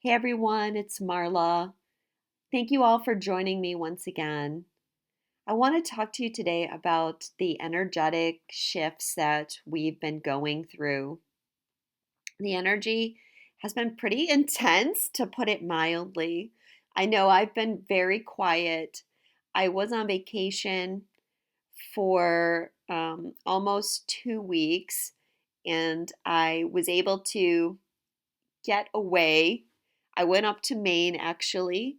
Hey everyone, it's Marla. Thank you all for joining me once again. I want to talk to you today about the energetic shifts that we've been going through. The energy has been pretty intense, to put it mildly. I know I've been very quiet. I was on vacation for almost 2 weeks, and I was able to get away. I went up to Maine actually,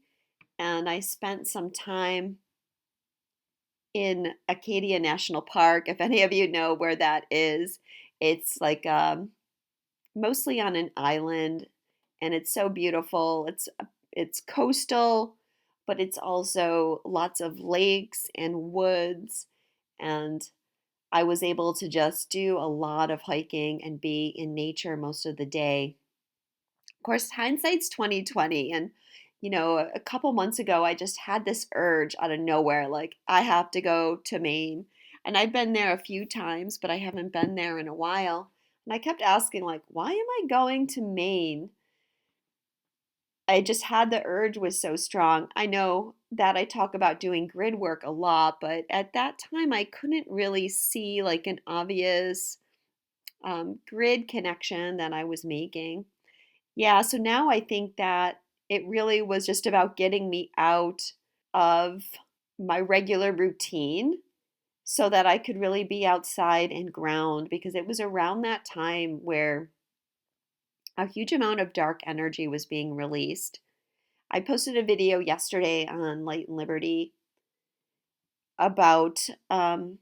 and I spent some time in Acadia National Park. If any of you know where that is, it's like mostly on an island, and it's so beautiful. It's coastal, but it's also lots of lakes and woods, and I was able to just do a lot of hiking and be in nature most of the day. Of course, hindsight's 2020, and a couple months ago I just had this urge out of nowhere, like I have to go to Maine. And I've been there a few times, but I haven't been there in a while. And I kept asking, like, why am I going to Maine? I just had the urge was so strong. I know that I talk about doing grid work a lot, but at that time I couldn't really see like an obvious grid connection that I was making. Yeah, so now I think that it really was just about getting me out of my regular routine so that I could really be outside and ground, because it was around that time where a huge amount of dark energy was being released. I posted a video yesterday on Light and Liberty about an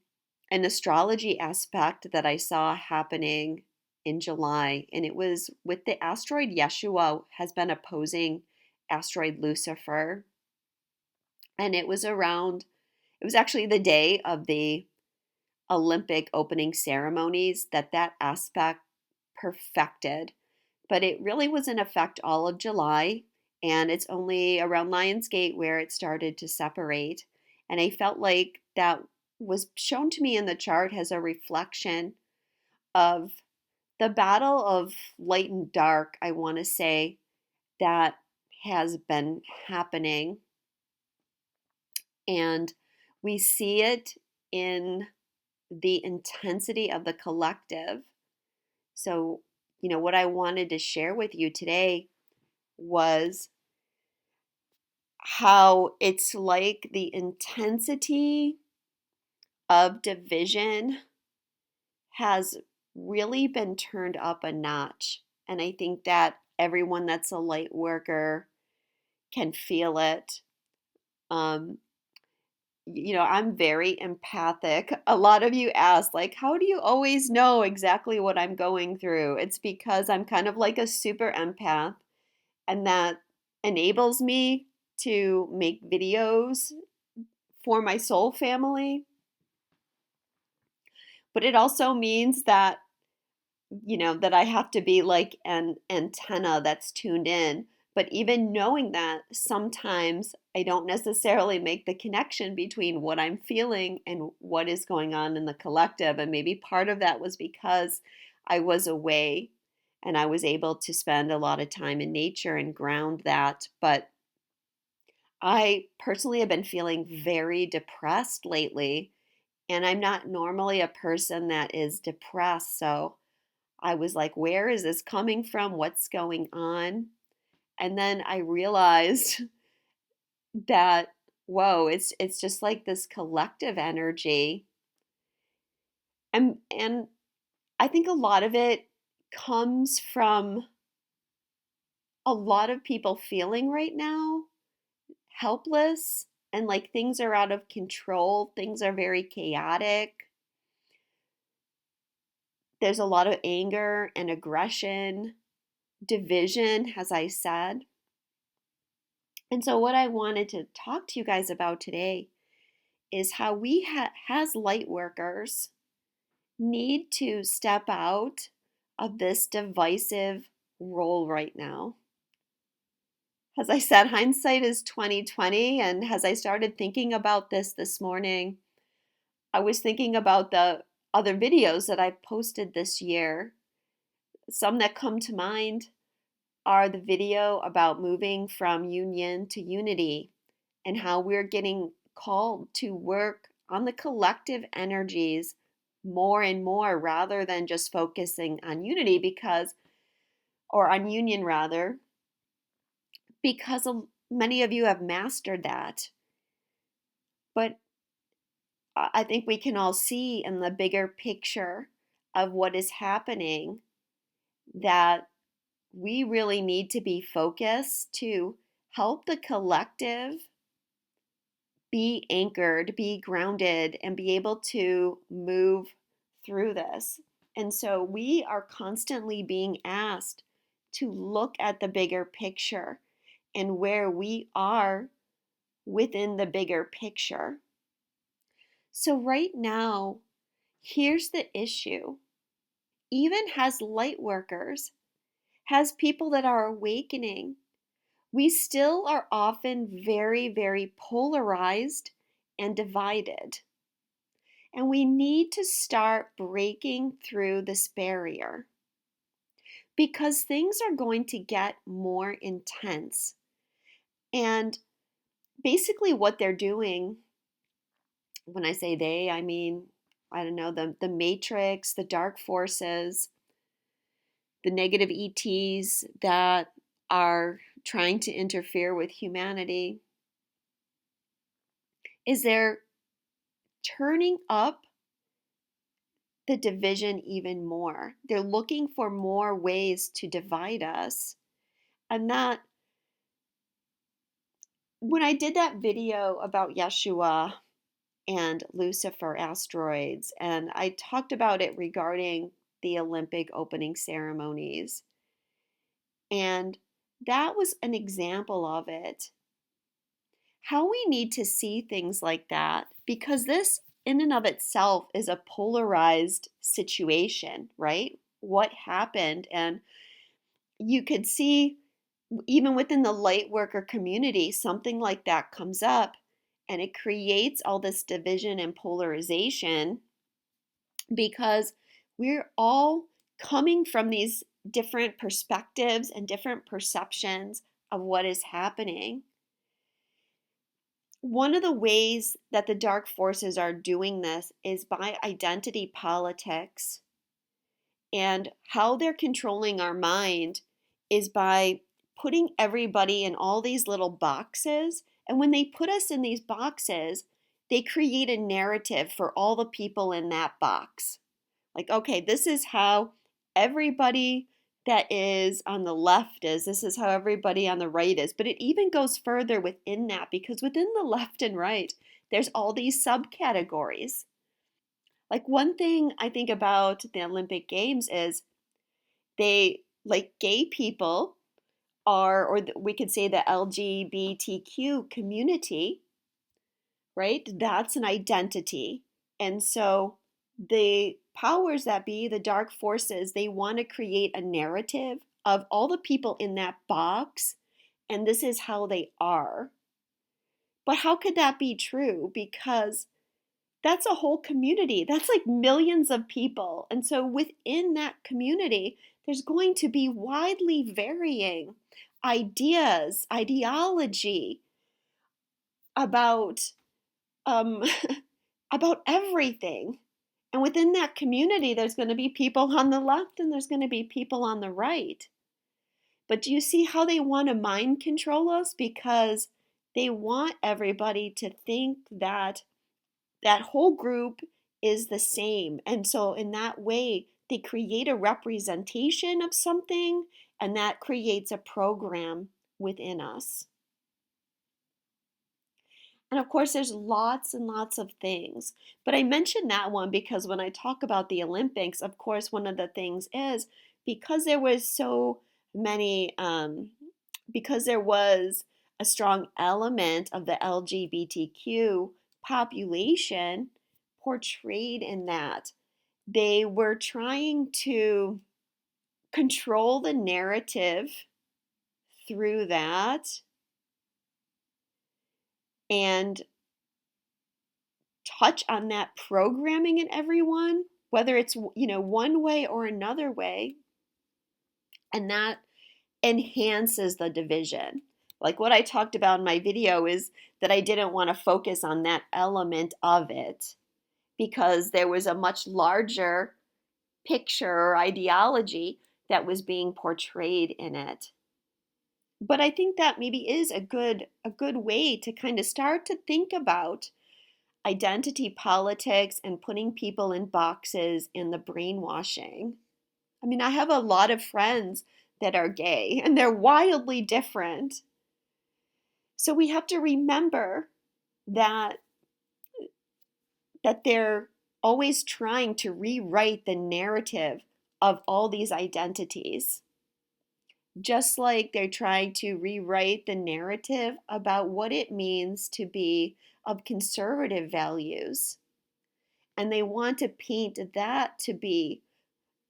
astrology aspect that I saw happening in July, and it was with the asteroid Yeshua has been opposing asteroid Lucifer, and it was actually the day of the Olympic opening ceremonies that aspect perfected, but it really was in effect all of July, and it's only around Lionsgate where it started to separate. And I felt like that was shown to me in the chart as a reflection of the battle of light and dark, I want to say, that has been happening. And we see it in the intensity of the collective. So, what I wanted to share with you today was how it's like the intensity of division has really been turned up a notch. And I think that everyone that's a light worker can feel it. Um, I'm very empathic. A lot of you ask, like, how do you always know exactly what I'm going through? It's because I'm kind of like a super empath, and that enables me to make videos for my soul family. But it also means that, that I have to be like an antenna that's tuned in. But even knowing that, sometimes I don't necessarily make the connection between what I'm feeling and what is going on in the collective. And maybe part of that was because I was away and I was able to spend a lot of time in nature and ground that. But I personally have been feeling very depressed lately, and I'm not normally a person that is depressed. So I was like, where is this coming from? What's going on? And then I realized that, whoa, it's just like this collective energy. And I think a lot of it comes from a lot of people feeling right now helpless, and like things are out of control, things are very chaotic. There's a lot of anger and aggression, division, as I said. And so, what I wanted to talk to you guys about today is how we, as light workers, need to step out of this divisive role right now. As I said, hindsight is 2020, and as I started thinking about this morning, I was thinking about the other videos that I've posted this year. Some that come to mind are the video about moving from union to unity and how we're getting called to work on the collective energies more and more rather than just focusing on unity or on union rather, because many of you have mastered that. But I think we can all see in the bigger picture of what is happening that we really need to be focused to help the collective be anchored, be grounded, and be able to move through this. And so we are constantly being asked to look at the bigger picture and where we are within the bigger picture. So, right now, here's the issue. Even as light workers, as people that are awakening, we still are often very, very polarized and divided. And we need to start breaking through this barrier because things are going to get more intense. And basically, what they're doing, when I say they, I mean, I don't know, the matrix, the dark forces, the negative ETs that are trying to interfere with humanity, is they're turning up the division even more. They're looking for more ways to divide us. And that, when I did that video about Yeshua and Lucifer asteroids, and I talked about it regarding the Olympic opening ceremonies, and that was an example of it. How we need to see things like that, because this in and of itself is a polarized situation, right? What happened? And you could see even within the light worker community, something like that comes up and it creates all this division and polarization because we're all coming from these different perspectives and different perceptions of what is happening. One of the ways that the dark forces are doing this is by identity politics. And how they're controlling our mind is by putting everybody in all these little boxes. And when they put us in these boxes, they create a narrative for all the people in that box. Like, okay, this is how everybody that is on the left is. This is how everybody on the right is. But it even goes further within that because within the left and right, there's all these subcategories. Like one thing I think about the Olympic Games is they, like gay people are, or we could say the LGBTQ community, right? That's an identity. And so the powers that be, the dark forces, they want to create a narrative of all the people in that box, and this is how they are. But how could that be true? Because that's a whole community. That's like millions of people. And so within that community, there's going to be widely varying ideas, ideology about um, about everything. And within that community, there's going to be people on the left and there's going to be people on the right. But do you see how they want to mind control us? Because they want everybody to think that that whole group is the same. And so, in that way, they create a representation of something, and that creates a program within us. And of course, there's lots and lots of things. But I mentioned that one because when I talk about the Olympics, of course, one of the things is because there was so many, because there was a strong element of the LGBTQ population portrayed in that. They were trying to control the narrative through that and touch on that programming in everyone, whether it's one way or another way. And that enhances the division. Like what I talked about in my video is that I didn't want to focus on that element of it because there was a much larger picture or ideology that was being portrayed in it. But I think that maybe is a good way to kind of start to think about identity politics and putting people in boxes and the brainwashing. I mean, I have a lot of friends that are gay and they're wildly different. So we have to remember that they're always trying to rewrite the narrative of all these identities. Just like they're trying to rewrite the narrative about what it means to be of conservative values. And they want to paint that to be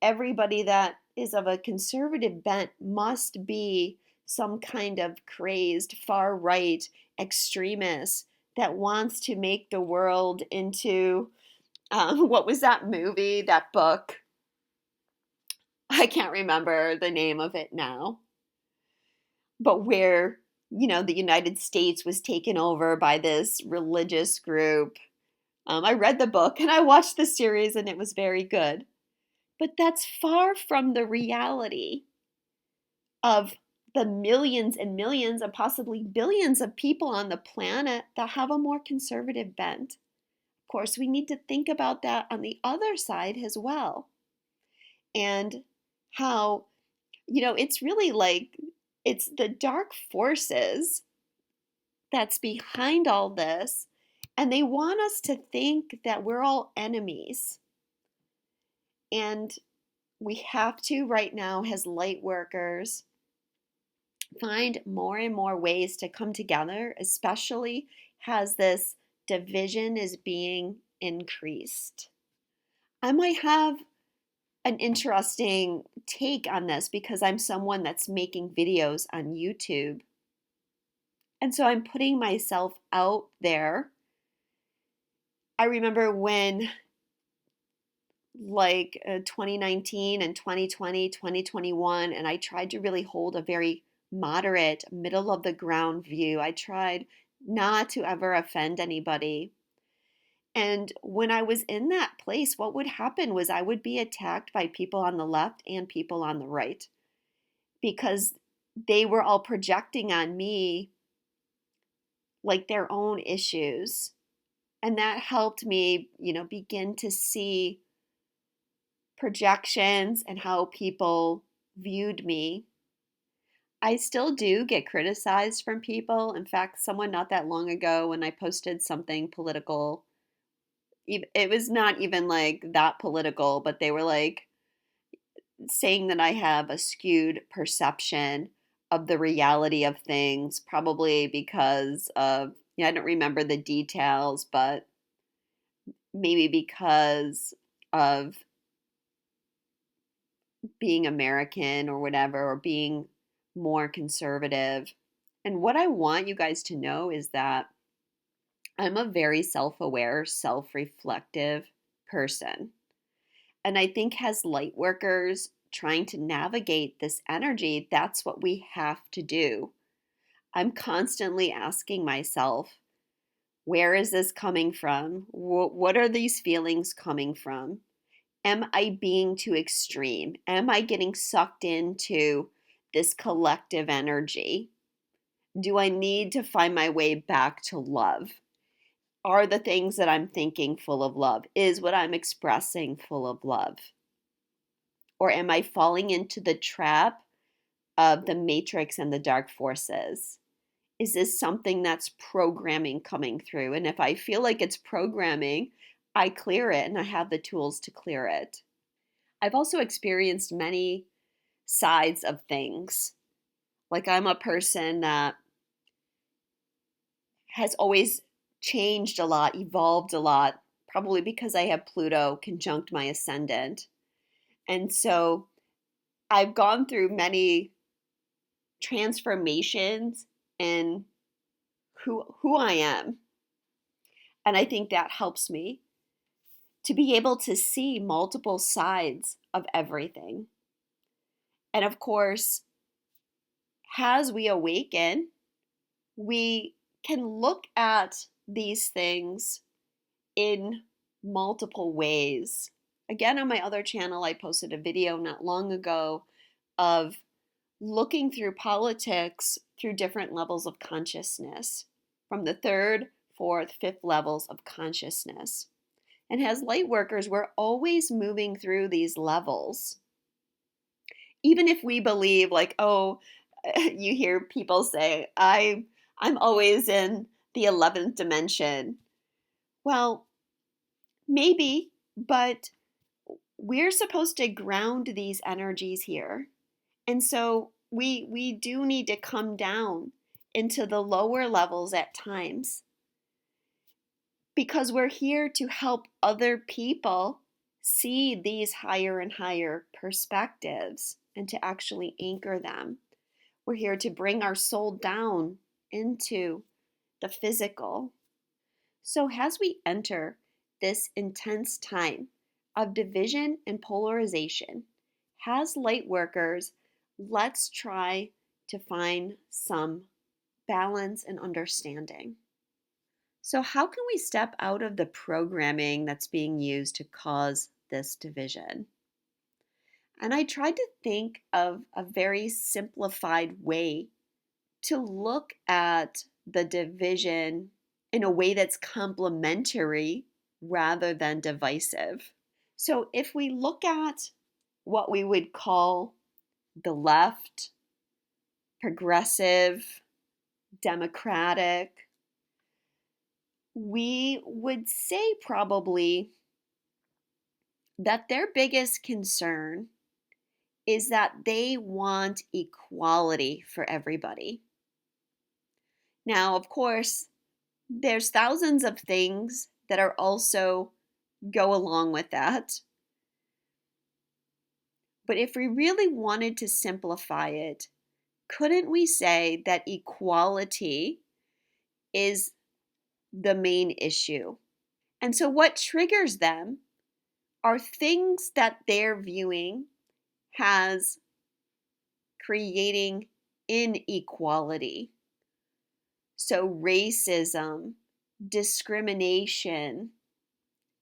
everybody that is of a conservative bent must be some kind of crazed far right extremist that wants to make the world into what was that movie, that book? I can't remember the name of it now, but where, the United States was taken over by this religious group. I read the book and I watched the series and it was very good. But that's far from the reality of the millions and millions and possibly billions of people on the planet that have a more conservative bent. Of course, we need to think about that on the other side as well. And how, it's really like it's the dark forces that's behind all this. And they want us to think that we're all enemies. And we have to, right now, as light workers, find more and more ways to come together, especially as this division is being increased. I might have an interesting take on this because I'm someone that's making videos on YouTube. And so I'm putting myself out there. I remember when 2019 and 2020, 2021, and I tried to really hold a very moderate, middle of the ground view. I tried not to ever offend anybody. And when I was in that place, what would happen was I would be attacked by people on the left and people on the right because they were all projecting on me like their own issues. And that helped me, begin to see projections and how people viewed me. I still do get criticized from people. In fact, someone not that long ago, when I posted something political, it was not even like that political, but they were like saying that I have a skewed perception of the reality of things, probably because of, I don't remember the details, but maybe because of being American or whatever, or being more conservative. And what I want you guys to know is that I'm a very self aware, self reflective person. And I think as light workers trying to navigate this energy, that's what we have to do. I'm constantly asking myself, where is this coming from? What are these feelings coming from? Am I being too extreme? Am I getting sucked into this collective energy? Do I need to find my way back to love? Are the things that I'm thinking full of love? Is what I'm expressing full of love? Or am I falling into the trap of the matrix and the dark forces? Is this something that's programming coming through? And if I feel like it's programming, I clear it and I have the tools to clear it. I've also experienced many sides of things. Like I'm a person that has always changed a lot, evolved a lot, probably because I have Pluto conjunct my ascendant. And so I've gone through many transformations in who I am. And I think that helps me to be able to see multiple sides of everything. And of course, as we awaken, we can look at these things in multiple ways. Again, on my other channel, I posted a video not long ago of looking through politics through different levels of consciousness, from the third, fourth, fifth levels of consciousness. And as light workers, we're always moving through these levels. Even if we believe, like, oh, you hear people say, I'm always in the 11th dimension. Well, maybe, but we're supposed to ground these energies here. And so we do need to come down into the lower levels at times, because we're here to help other people see these higher and higher perspectives and to actually anchor them. We're here to bring our soul down into the physical. So, as we enter this intense time of division and polarization, as light workers, let's try to find some balance and understanding. So, how can we step out of the programming that's being used to cause this division? And I tried to think of a very simplified way to look at the division in a way that's complementary rather than divisive. So, if we look at what we would call the left, progressive, democratic, we would say probably that their biggest concern is that they want equality for everybody. Now, of course, there's thousands of things that are also go along with that. But if we really wanted to simplify it, couldn't we say that equality is the main issue? And so what triggers them are things that they're viewing as creating inequality. So racism, discrimination,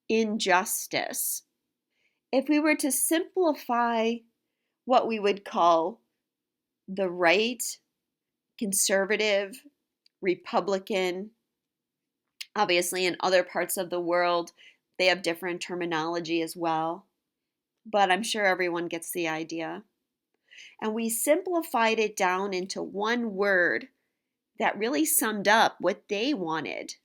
injustice. If we were to simplify what we would call the right, conservative, Republican, obviously in other parts of the world, they have different terminology as well, but I'm sure everyone gets the idea. And we simplified it down into one word that really summed up what they wanted.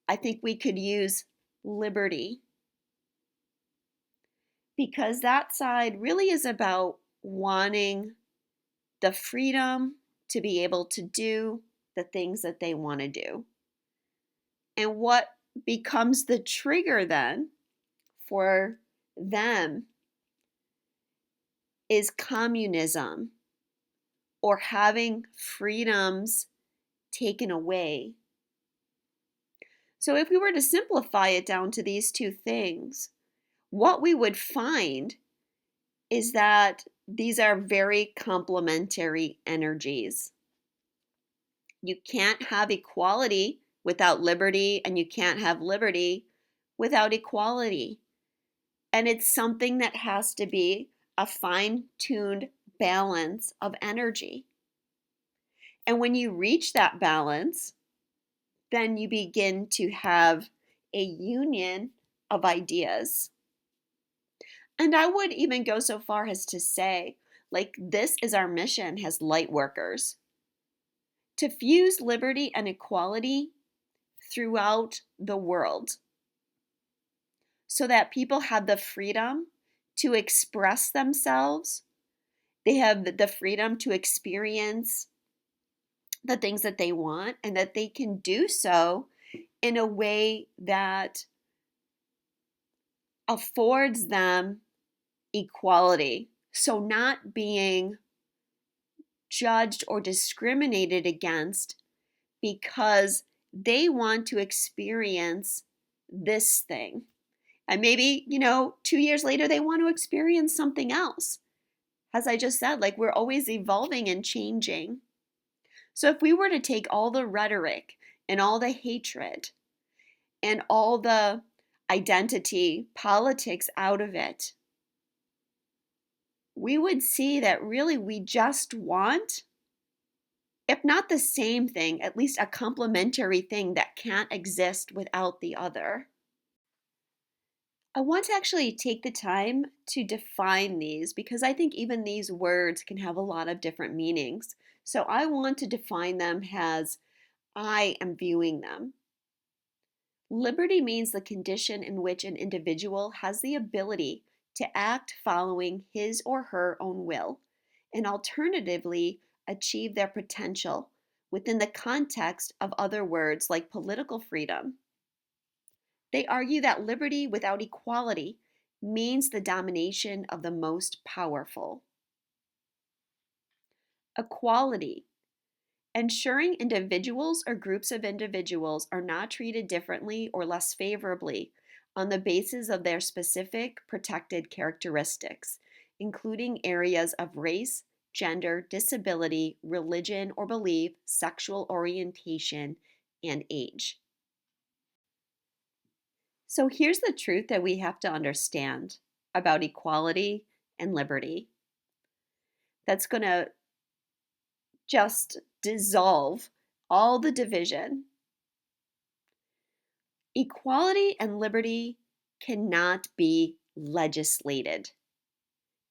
I think we could use liberty, because that side really is about wanting the freedom to be able to do the things that they want to do. And what becomes the trigger then for them is communism, or having freedoms taken away. So if we were to simplify it down to these two things, what we would find is that these are very complementary energies. You can't have equality without liberty, and you can't have liberty without equality. And it's something that has to be a fine-tuned balance of energy. And when you reach that balance, then you begin to have a union of ideas. And I would even go so far as to say, like, this is our mission as light workers, to fuse liberty and equality throughout the world, so that people have the freedom to express themselves. They have the freedom to experience the things that they want, and that they can do so in a way that affords them equality. So, not being judged or discriminated against because they want to experience this thing. And maybe, 2 years later, they want to experience something else. As I just said, like we're always evolving and changing. So if we were to take all the rhetoric and all the hatred and all the identity politics out of it, we would see that really we just want, if not the same thing, at least a complementary thing that can't exist without the other. I want to actually take the time to define these because I think even these words can have a lot of different meanings. So I want to define them as I am viewing them. Liberty means the condition in which an individual has the ability to act following his or her own will, and alternatively, achieve their potential within the context of other words like political freedom. They argue that liberty without equality means the domination of the most powerful. Equality, ensuring individuals or groups of individuals are not treated differently or less favorably on the basis of their specific protected characteristics, including areas of race, gender, disability, religion or belief, sexual orientation, and age. So here's the truth that we have to understand about equality and liberty that's going to just dissolve all the division. Equality and liberty cannot be legislated.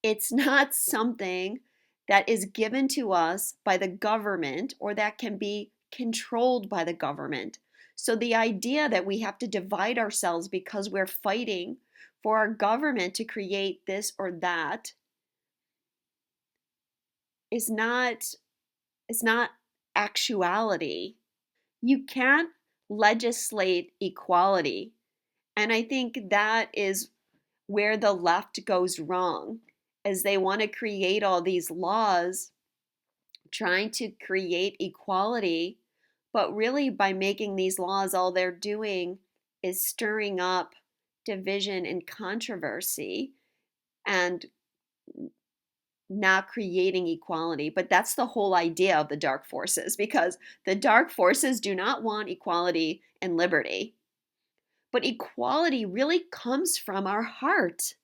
It's not something that is given to us by the government or that can be controlled by the government. So the idea that we have to divide ourselves because we're fighting for our government to create this or that is not actuality. You can't legislate equality. And I think that is where the left goes wrong, as they want to create all these laws trying to create equality, but really by making these laws, all they're doing is stirring up division and controversy and not creating equality. But that's the whole idea of the dark forces, because the dark forces do not want equality and liberty. But equality really comes from our heart.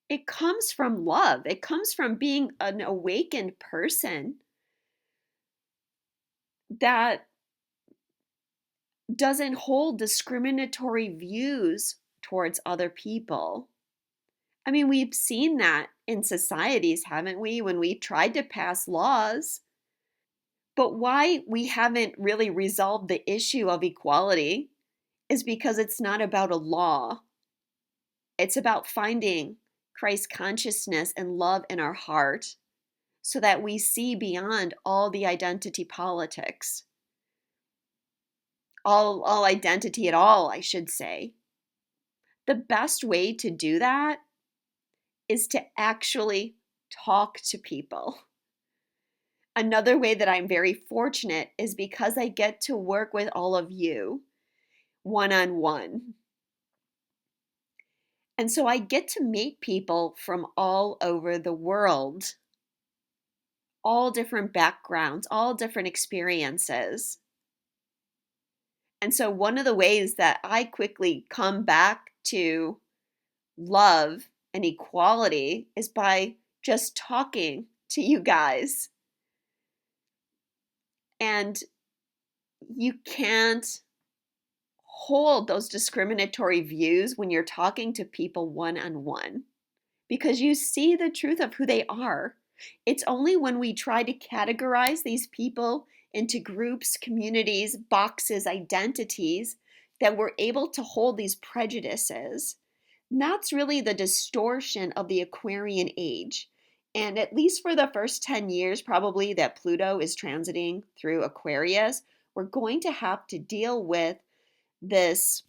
It comes from love. It comes from being an awakened person that doesn't hold discriminatory views towards other people. I mean, we've seen that in societies, haven't we, when we tried to pass laws? But why we haven't really resolved the issue of equality is because it's not about a law. It's about finding Christ consciousness and love in our heart so that we see beyond all the identity politics. All identity at all, I should say. The best way to do that is to actually talk to people. Another way that I'm very fortunate is because I get to work with all of you one-on-one. And so I get to meet people from all over the world, all different backgrounds, all different experiences. And so one of the ways that I quickly come back to love and equality is by just talking to you guys. And you can't hold those discriminatory views when you're talking to people one-on-one because you see the truth of who they are. It's only when we try to categorize these people into groups, communities, boxes, identities that we're able to hold these prejudices. And that's really the distortion of the Aquarian age. And at least for the first 10 years, probably, that Pluto is transiting through Aquarius, we're going to have to deal with this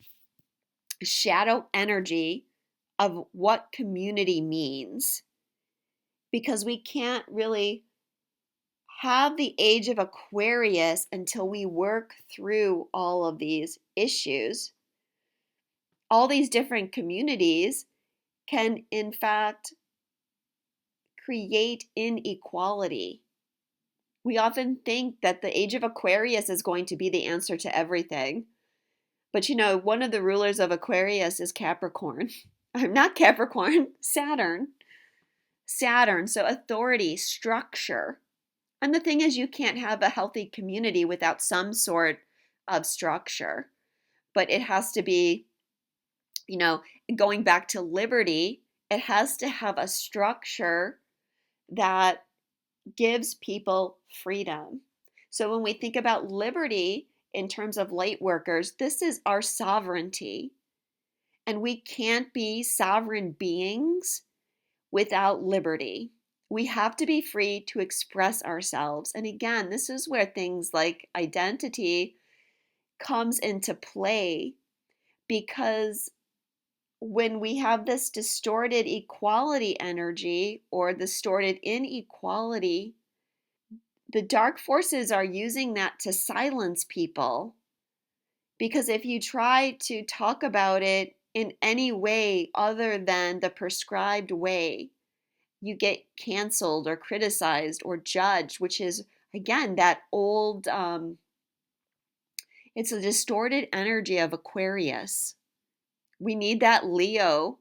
shadow energy of what community means, because we can't really have the age of Aquarius until we work through all of these issues. All these different communities can, in fact, create inequality. We often think that the age of Aquarius is going to be the answer to everything. But one of the rulers of Aquarius is Capricorn. Not Capricorn, Saturn. Saturn, so authority, structure. And the thing is, you can't have a healthy community without some sort of structure. But it has to be, going back to liberty, it has to have a structure that gives people freedom. So when we think about liberty in terms of light workers, this is our sovereignty. And we can't be sovereign beings without liberty. We have to be free to express ourselves. And again, this is where things like identity comes into play, because when we have this distorted equality energy or distorted inequality, the dark forces are using that to silence people. Because if you try to talk about it in any way other than the prescribed way, you get canceled or criticized or judged, which is, again, that old, it's a distorted energy of Aquarius. We need that Leo,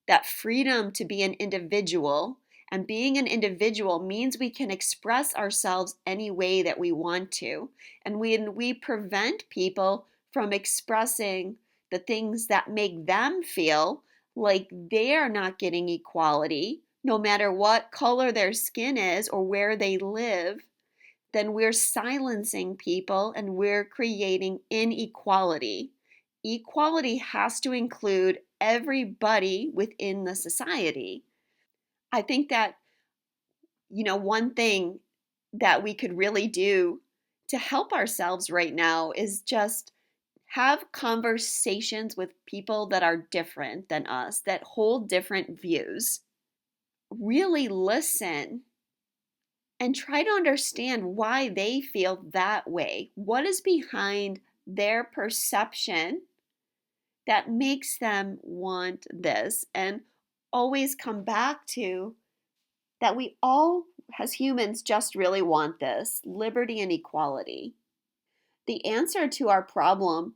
that freedom to be an individual. And being an individual means we can express ourselves any way that we want to. And when we prevent people from expressing the things that make them feel like they're not getting equality, no matter what color their skin is or where they live, then we're silencing people and we're creating inequality. Equality has to include everybody within the society. I think that, one thing that we could really do to help ourselves right now is just have conversations with people that are different than us, that hold different views. Really listen and try to understand why they feel that way. What is behind their perception that makes them want this? And always come back to that we all, as humans, just really want this liberty and equality. The answer to our problem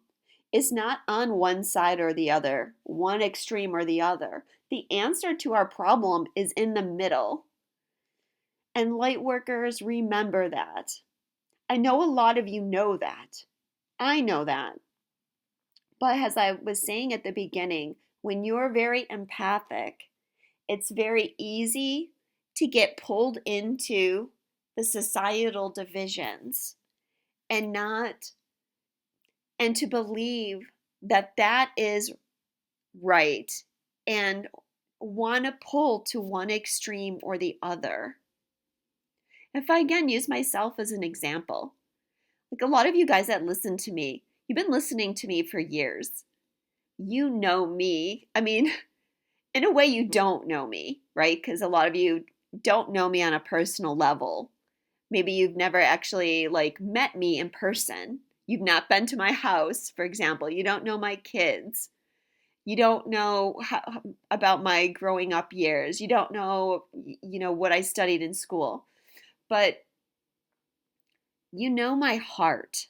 is not on one side or the other, one extreme or the other. The answer to our problem is in the middle. And light workers, remember that. I know a lot of you know that. I know that. But as I was saying at the beginning, when you're very empathic, it's very easy to get pulled into the societal divisions and not and to believe that that is right and want to pull to one extreme or the other. If I again use myself as an example, like a lot of you guys that listen to me, you've been listening to me for years. You know me. I mean, in a way, you don't know me, right? Because a lot of you don't know me on a personal level. Maybe you've never actually met me in person. You've not been to my house, for example. You don't know my kids. You don't know about my growing up years. You don't know, what I studied in school. But you know my heart.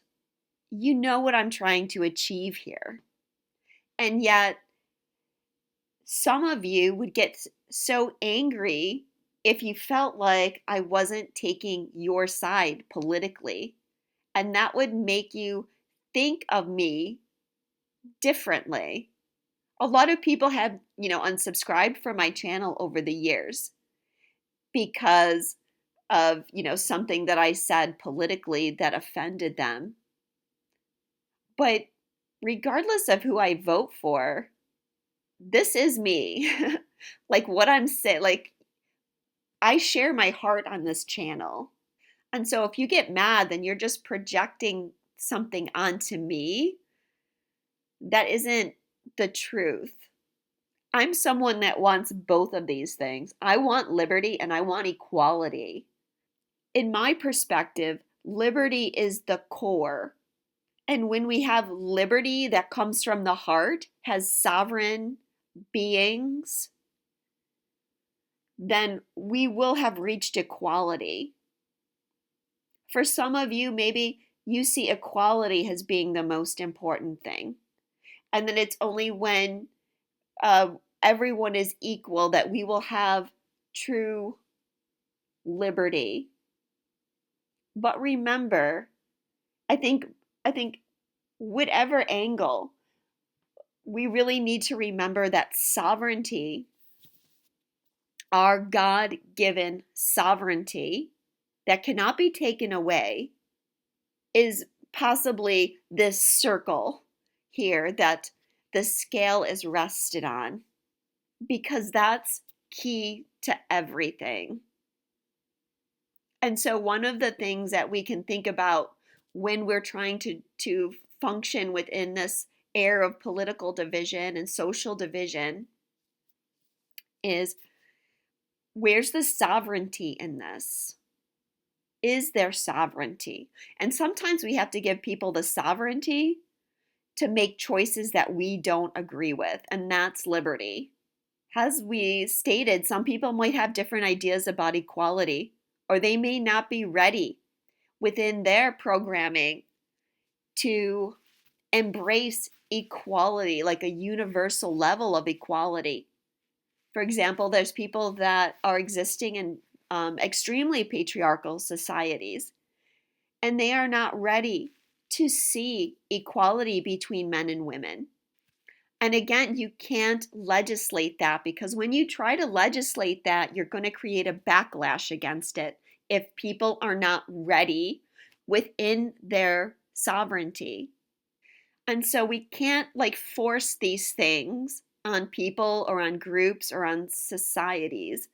You know what I'm trying to achieve here. And yet, some of you would get so angry if you felt like I wasn't taking your side politically. And that would make you think of me differently. A lot of people have, unsubscribed from my channel over the years because of, something that I said politically that offended them. But regardless of who I vote for, this is me. Like what I'm saying, I share my heart on this channel. And so if you get mad, then you're just projecting something onto me that isn't the truth. I'm someone that wants both of these things. I want liberty and I want equality. In my perspective, liberty is the core. And when we have liberty that comes from the heart, has sovereign beings, then we will have reached equality. For some of you, maybe you see equality as being the most important thing. And then it's only when uh, everyone is equal that we will have true liberty. But remember, I think I think whatever angle, we really need to remember that sovereignty, our God-given sovereignty that cannot be taken away, is possibly this circle here that the scale is rested on, because that's key to everything. And so one of the things that we can think about when we're trying to function within this air of political division and social division is, where's the sovereignty in this? Is there sovereignty? And sometimes we have to give people the sovereignty to make choices that we don't agree with, and that's liberty. As we stated, some people might have different ideas about equality, or they may not be ready within their programming to embrace equality, like a universal level of equality. For example, there's people that are existing in extremely patriarchal societies, and they are not ready to see equality between men and women. And again, you can't legislate that, because when you try to legislate that, you're going to create a backlash against it if people are not ready within their sovereignty. And so we can't like force these things on people or on groups or on societies.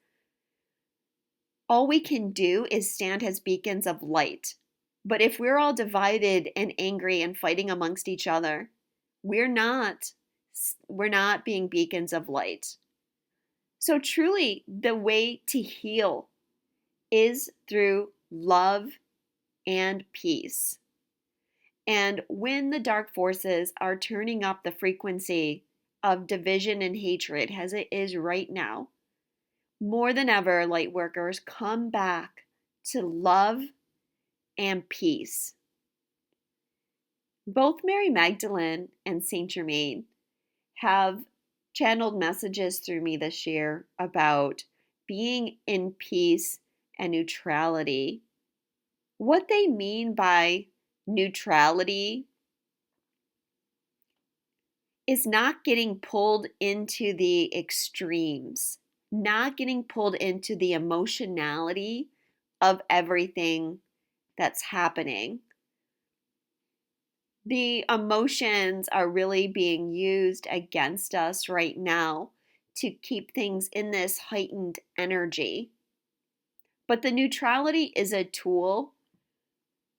All we can do is stand as beacons of light. But if we're all divided and angry and fighting amongst each other, we're not we're not being beacons of light. So truly, the way to heal is through love and peace. And when the dark forces are turning up the frequency of division and hatred, as it is right now, more than ever, light workers, come back to love and peace. Both Mary Magdalene and Saint Germain have channeled messages through me this year about being in peace and neutrality. What they mean by neutrality is not getting pulled into the extremes, not getting pulled into the emotionality of everything that's happening. The emotions are really being used against us right now to keep things in this heightened energy. But the neutrality is a tool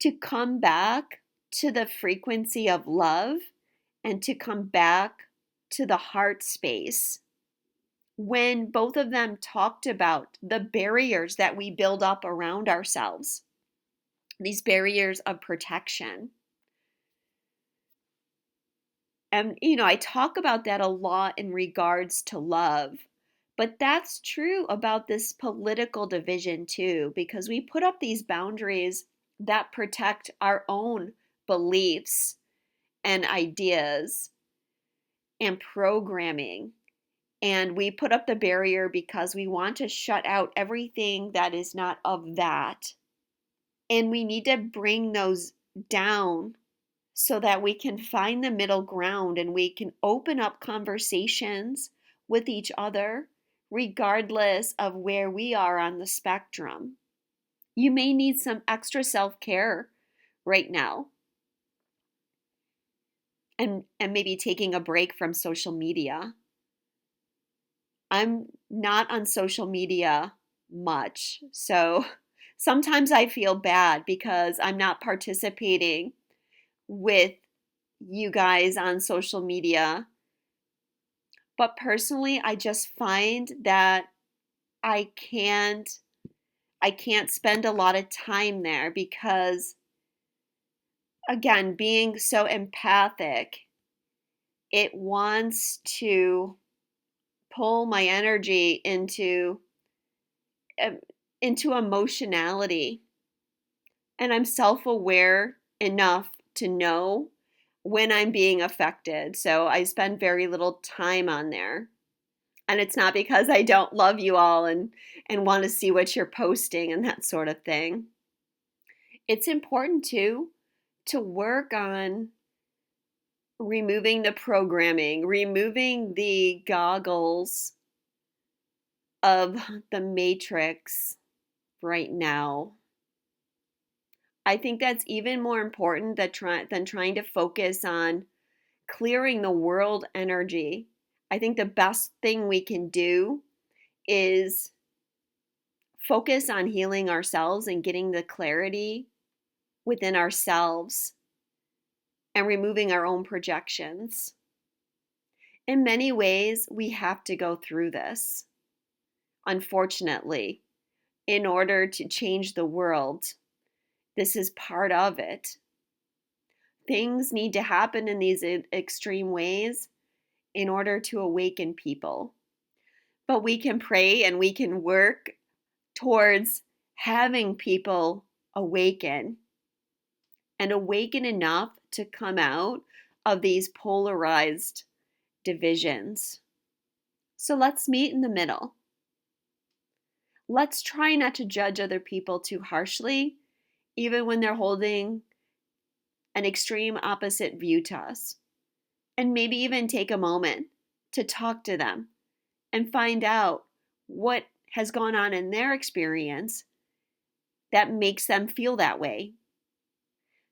to come back to the frequency of love and to come back to the heart space. When both of them talked about the barriers that we build up around ourselves, these barriers of protection. And, I talk about that a lot in regards to love. But that's true about this political division too, because we put up these boundaries that protect our own beliefs and ideas and programming. And we put up the barrier because we want to shut out everything that is not of that. And we need to bring those down so that we can find the middle ground and we can open up conversations with each other, regardless of where we are on the spectrum. You may need some extra self-care right now, and maybe taking a break from social media. I'm not on social media much, so sometimes I feel bad because I'm not participating with you guys on social media. But personally, I just find that I can't I can't spend a lot of time there because, again, being so empathic, it wants to pull my energy into into emotionality, and I'm self-aware enough to know when I'm being affected. So I spend very little time on there. And it's not because I don't love you all and want to see what you're posting and that sort of thing. It's important too to work on removing the programming, removing the goggles of the matrix right now. I think that's even more important than trying to focus on clearing the world energy. I think the best thing we can do is focus on healing ourselves and getting the clarity within ourselves and removing our own projections. In many ways, we have to go through this, unfortunately, in order to change the world. This is part of it. Things need to happen in these extreme ways in order to awaken people. But we can pray and we can work towards having people awaken and awaken enough to come out of these polarized divisions. So let's meet in the middle. Let's try not to judge other people too harshly, even when they're holding an extreme opposite view to us. And maybe even take a moment to talk to them and find out what has gone on in their experience that makes them feel that way.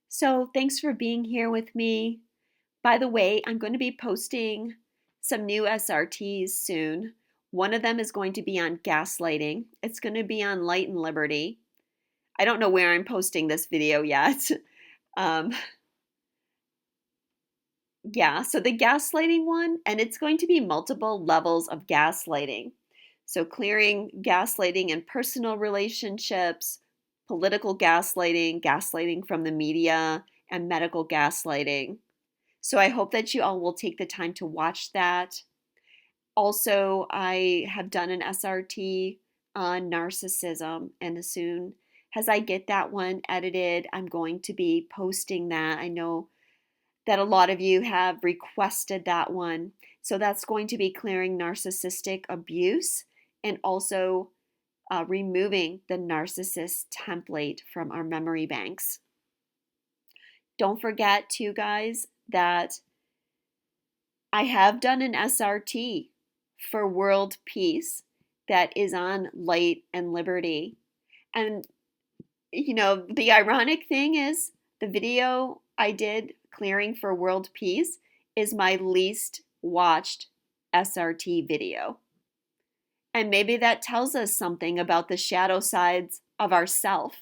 So thanks for being here with me. By the way, I'm going to be posting some new SRTs soon. One of them is going to be on gaslighting. It's going to be on light and liberty. I don't know where I'm posting this video yet. Yeah, so the gaslighting one, and it's going to be multiple levels of gaslighting. So clearing gaslighting in personal relationships, political gaslighting, gaslighting from the media, and medical gaslighting. So I hope that you all will take the time to watch that. Also, I have done an SRT on narcissism, and as soon as I get that one edited, I'm going to be posting that. I know that a lot of you have requested that one. So that's going to be clearing narcissistic abuse and also removing the narcissist template from our memory banks. Don't forget, too, guys, that I have done an SRT for world peace that is on light and liberty. And, the ironic thing is the video I did clearing for world peace is my least watched SRT video. And maybe that tells us something about the shadow sides of ourself.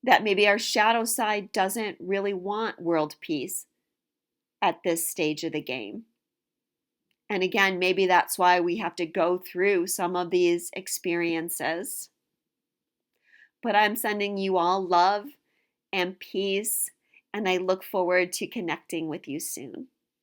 That maybe our shadow side doesn't really want world peace at this stage of the game. And again, maybe that's why we have to go through some of these experiences. But I'm sending you all love and peace, and I look forward to connecting with you soon.